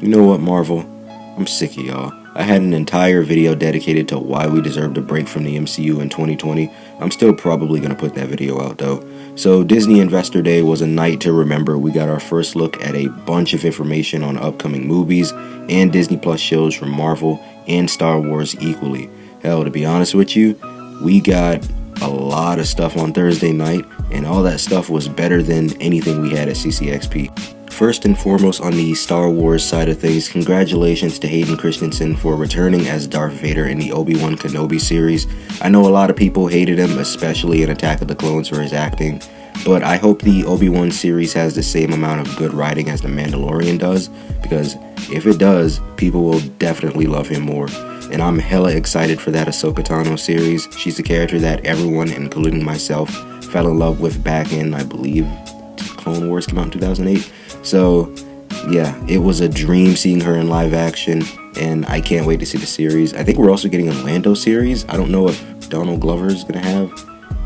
You know what, Marvel? I'm sick of y'all. I had an entire video dedicated to why we deserved a break from the MCU in 2020. I'm still probably going to put that video out though. So Disney Investor Day was a night to remember. We got our first look at a bunch of information on upcoming movies and Disney Plus shows from Marvel and Star Wars equally. Hell, to be honest with you, we got a lot of stuff on Thursday night, and all that stuff was better than anything we had at CCXP. First and foremost, on the Star Wars side of things, congratulations to Hayden Christensen for returning as Darth Vader in the Obi-Wan Kenobi series. I know a lot of people hated him, especially in Attack of the Clones, for his acting, but I hope the Obi-Wan series has the same amount of good writing as The Mandalorian does, because if it does, people will definitely love him more. And I'm hella excited for that Ahsoka Tano series. She's a character that everyone, including myself, fell in love with back in, I believe, Clone Wars came out in 2008. So, yeah, it was a dream seeing her in live action, and I can't wait to see the series. I think we're also getting a Lando series. I don't know if Donald Glover is going to have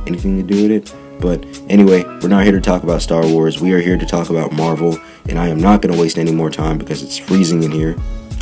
anything to do with it. But anyway, we're not here to talk about Star Wars. We are here to talk about Marvel, and I am not going to waste any more time because it's freezing in here.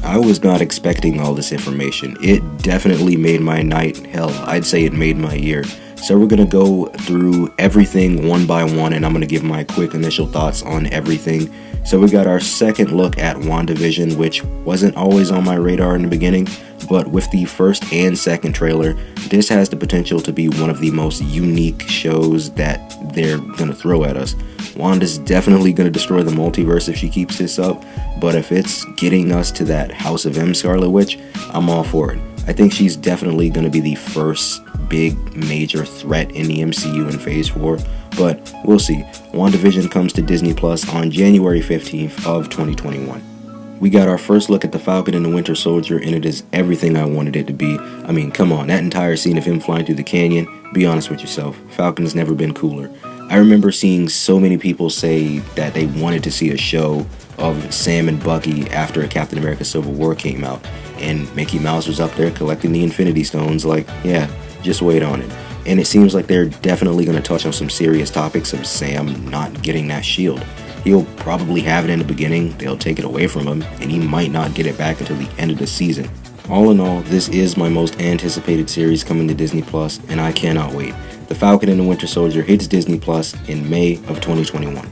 I was not expecting all this information. It definitely made my night. Hell, I'd say it made my year. So we're going to go through everything one by one, and I'm going to give my quick initial thoughts on everything. So we got our second look at WandaVision, which wasn't always on my radar in the beginning, but with the first and second trailer, this has the potential to be one of the most unique shows that they're going to throw at us. Wanda's definitely going to destroy the multiverse if she keeps this up, but if it's getting us to that House of M Scarlet Witch, I'm all for it. I think she's definitely going to be the first big major threat in the MCU in Phase 4, but we'll see. WandaVision comes to Disney Plus on January 15th of 2021. We got our first look at the Falcon and the Winter Soldier, and it is everything I wanted it to be. I mean, come on, that entire scene of him flying through the canyon, be honest with yourself, Falcon's never been cooler. I remember seeing so many people say that they wanted to see a show of Sam and Bucky after a Captain America Civil War came out, and Mickey Mouse was up there collecting the Infinity Stones. Like, yeah, just wait on it. And it seems like they're definitely going to touch on some serious topics of Sam not getting that shield. He'll probably have it in the beginning, they'll take it away from him, and he might not get it back until the end of the season. All in all, this is my most anticipated series coming to Disney Plus, and I cannot wait. The Falcon and the Winter Soldier hits Disney Plus in May of 2021.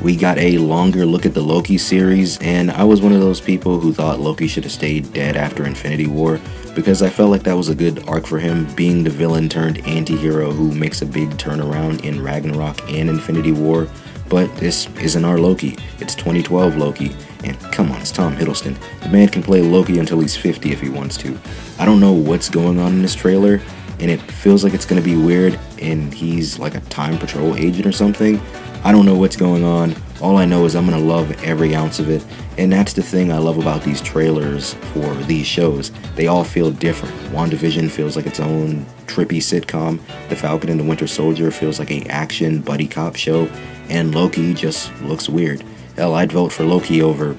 We got a longer look at the Loki series, and I was one of those people who thought Loki should have stayed dead after Infinity War, because I felt like that was a good arc for him, being the villain turned anti-hero who makes a big turnaround in Ragnarok and Infinity War. But this isn't our Loki, it's 2012 Loki, and come on, it's Tom Hiddleston. The man can play Loki until he's 50 if he wants to. I don't know what's going on in this trailer, and it feels like it's going to be weird, and he's like a time patrol agent or something. I don't know what's going on. All I know is I'm going to love every ounce of it, and that's the thing I love about these trailers for these shows. They all feel different. WandaVision feels like its own trippy sitcom. The Falcon and the Winter Soldier feels like an action buddy cop show, and Loki just looks weird. Hell, I'd vote for Loki over...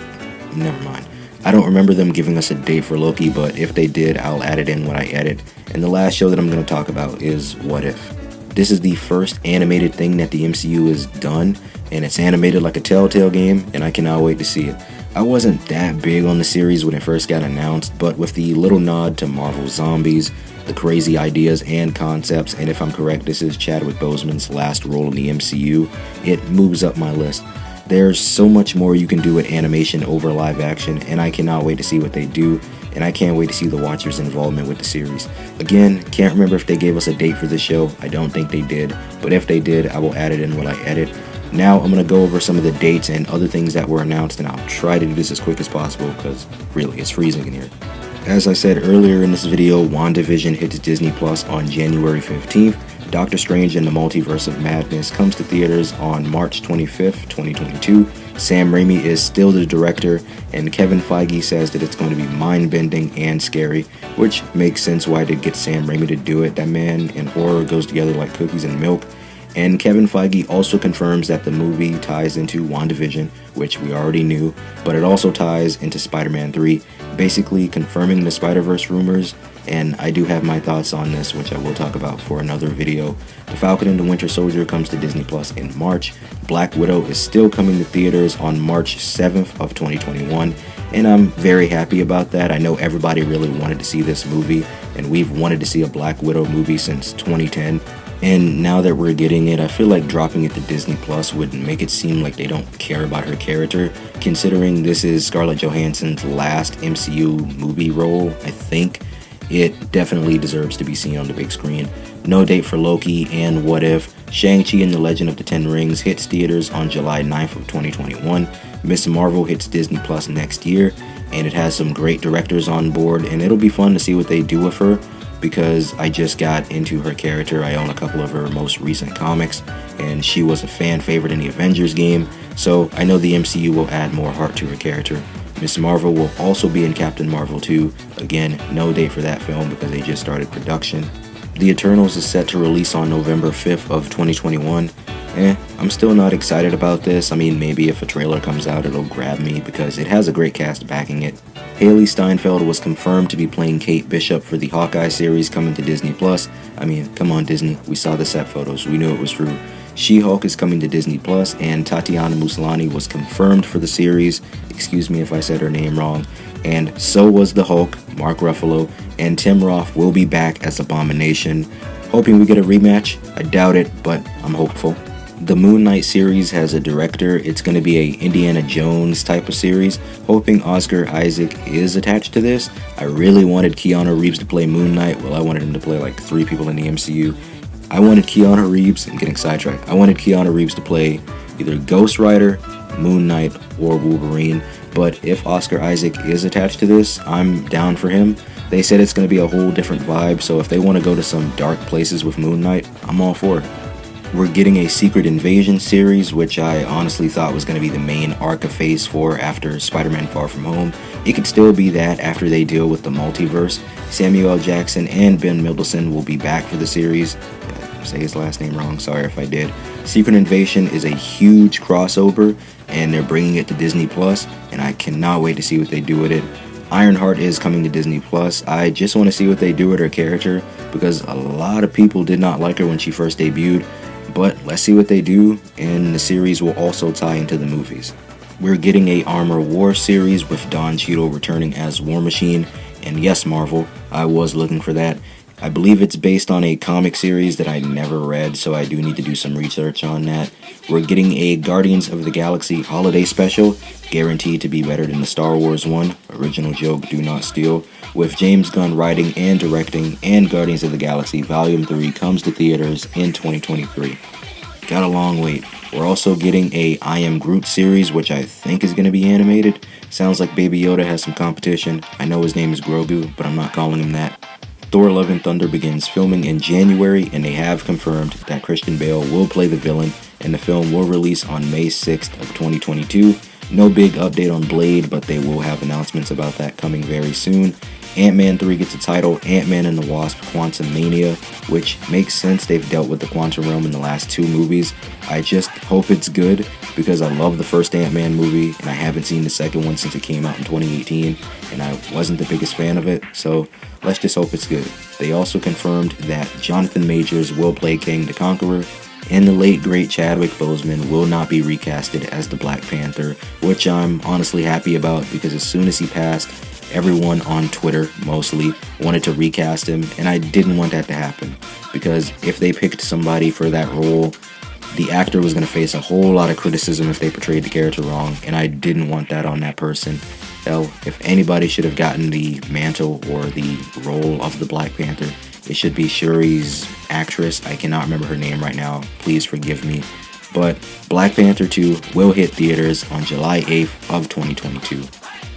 never mind. I don't remember them giving us a date for Loki, but if they did, I'll add it in when I edit. And the last show that I'm going to talk about is What If. This is the first animated thing that the MCU has done, and it's animated like a Telltale game, and I cannot wait to see it. I wasn't that big on the series when it first got announced, but with the little nod to Marvel Zombies, the crazy ideas and concepts, and if I'm correct, this is Chadwick Boseman's last role in the MCU, it moves up my list. There's so much more you can do with animation over live action, and I cannot wait to see what they do, and I can't wait to see the watchers' involvement with the series. Again, can't remember if they gave us a date for this show. I don't think they did, but if they did, I will add it in when I edit. Now I'm going to go over some of the dates and other things that were announced, and I'll try to do this as quick as possible because really it's freezing in here. As I said earlier in this video, WandaVision hits Disney Plus on January 15th. Doctor Strange and the Multiverse of Madness comes to theaters on March 25th, 2022. Sam Raimi is still the director, and Kevin Feige says that it's going to be mind-bending and scary, which makes sense why they get Sam Raimi to do it. That man and horror goes together like cookies and milk. And Kevin Feige also confirms that the movie ties into WandaVision, which we already knew, but it also ties into Spider-Man 3. basically confirming the Spider-Verse rumors, and I do have my thoughts on this, which I will talk about for another video. The Falcon and the Winter Soldier comes to Disney Plus in March. Black Widow is still coming to theaters on March 7th of 2021, and I'm very happy about that. I know everybody really wanted to see this movie, and we've wanted to see a Black Widow movie since 2010. And now that we're getting it, I feel like dropping it to Disney Plus would make it seem like they don't care about her character, considering this is Scarlett Johansson's last MCU movie role. I think it definitely deserves to be seen on the big screen. No date for Loki and What If. Shang-Chi and the Legend of the Ten Rings hits theaters on July 9th of 2021. Miss Marvel hits Disney Plus next year, and it has some great directors on board, and it'll be fun to see what they do with her, because I just got into her character. I own a couple of her most recent comics, and she was a fan favorite in the Avengers game, so I know the MCU will add more heart to her character. Miss Marvel will also be in Captain Marvel 2. Again, no date for that film because they just started production. The Eternals is set to release on November 5th of 2021. I'm still not excited about this. I mean, maybe if a trailer comes out, it'll grab me because it has a great cast backing it. Haley Steinfeld was confirmed to be playing Kate Bishop for the Hawkeye series coming to Disney Plus. I mean, come on Disney, we saw the set photos, we knew it was true. She-Hulk is coming to Disney Plus, and Tatiana Maslany was confirmed for the series. Excuse me if I said her name wrong. And so was the Hulk, Mark Ruffalo, and Tim Roth will be back as Abomination. Hoping we get a rematch. I doubt it, but I'm hopeful. The Moon Knight series has a director. It's going to be a Indiana Jones type of series. Hoping Oscar Isaac is attached to this. I really wanted Keanu Reeves to play Moon Knight. Well, I wanted him to play like 3 people in the MCU. I wanted Keanu Reeves, I'm getting sidetracked. I wanted Keanu Reeves to play either Ghost Rider, Moon Knight, or Wolverine. But if Oscar Isaac is attached to this, I'm down for him. They said it's going to be a whole different vibe, so if they want to go to some dark places with Moon Knight, I'm all for it. We're getting a Secret Invasion series, which I honestly thought was going to be the main arc of Phase 4 after Spider-Man Far From Home. It could still be that after they deal with the multiverse. Samuel L. Jackson and Ben Mendelsohn will be back for the series. Did I say his last name wrong? Sorry if I did. Secret Invasion is a huge crossover, and they're bringing it to Disney Plus, and I cannot wait to see what they do with it. Ironheart is coming to Disney Plus. I just want to see what they do with her character, because a lot of people did not like her when she first debuted. But let's see what they do, and the series will also tie into the movies. We're getting a Armor War series with Don Cheadle returning as War Machine, and yes, Marvel, I was looking for that. I believe it's based on a comic series that I never read, so I do need to do some research on that. We're getting a Guardians of the Galaxy holiday special, guaranteed to be better than the Star Wars one, original joke, do not steal, with James Gunn writing and directing, and Guardians of the Galaxy Volume 3 comes to theaters in 2023. Got a long wait. We're also getting a I Am Groot series, which I think is going to be animated. Sounds like Baby Yoda has some competition. I know his name is Grogu, but I'm not calling him that. Thor Love and Thunder begins filming in January, and they have confirmed that Christian Bale will play the villain, and the film will release on May 6th of 2022. No big update on Blade, but they will have announcements about that coming very soon. Ant-Man 3 gets a title, Ant-Man and the Wasp Quantumania, which makes sense. They've dealt with the quantum realm in the last 2 movies. I just hope it's good, because I love the first Ant-Man movie, and I haven't seen the second one since it came out in 2018, and I wasn't the biggest fan of it, so let's just hope it's good. They also confirmed that Jonathan Majors will play King the Conqueror, and the late great Chadwick Boseman will not be recasted as the Black Panther, which I'm honestly happy about, because as soon as he passed, everyone on Twitter mostly wanted to recast him, and I didn't want that to happen, because if they picked somebody for that role, the actor was going to face a whole lot of criticism if they portrayed the character wrong, and I didn't want that on that person. Hell, if anybody should have gotten the mantle or the role of the Black Panther, it should be Shuri's actress. I cannot remember her name right now, please forgive me. But Black Panther 2 will hit theaters on July 8th of 2022.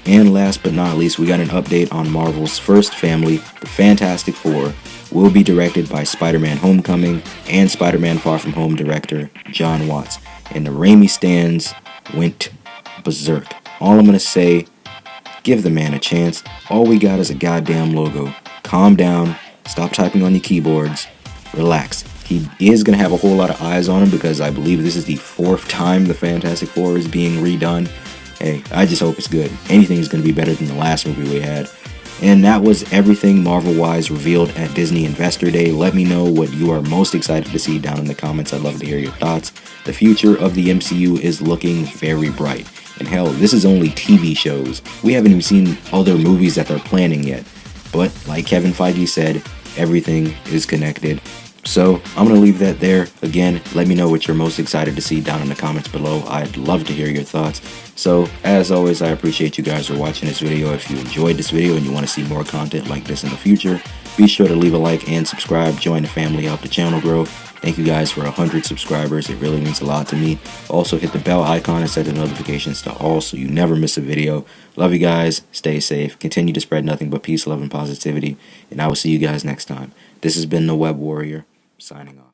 And last but not least, we got an update on Marvel's first family, the Fantastic Four, will be directed by Spider-Man Homecoming and Spider-Man Far From Home director John Watts. And the Raimi stands went berserk. All I'm going to say, give the man a chance. All we got is a goddamn logo. Calm down, stop typing on your keyboards, relax. He is going to have a whole lot of eyes on him, because I believe this is the 4th time the Fantastic Four is being redone. hey, I just hope it's good. Anything is going to be better than the last movie we had. And that was everything Marvel-wise revealed at Disney Investor Day. Let me know what you are most excited to see down in the comments. I'd love to hear your thoughts. The future of the MCU is looking very bright. And hell, this is only TV shows. We haven't even seen other movies that they're planning yet. But like Kevin Feige said, everything is connected. So I'm going to leave that there. Again, let me know what you're most excited to see down in the comments below. I'd love to hear your thoughts. So as always, I appreciate you guys for watching this video. If you enjoyed this video and you want to see more content like this in the future, be sure to leave a like and subscribe. Join the family, help the channel grow. Thank you guys for 100 subscribers. It really means a lot to me. Also hit the bell icon and set the notifications to all so you never miss a video. Love you guys. Stay safe. Continue to spread nothing but peace, love, and positivity. And I will see you guys next time. This has been the Web Warrior, signing off.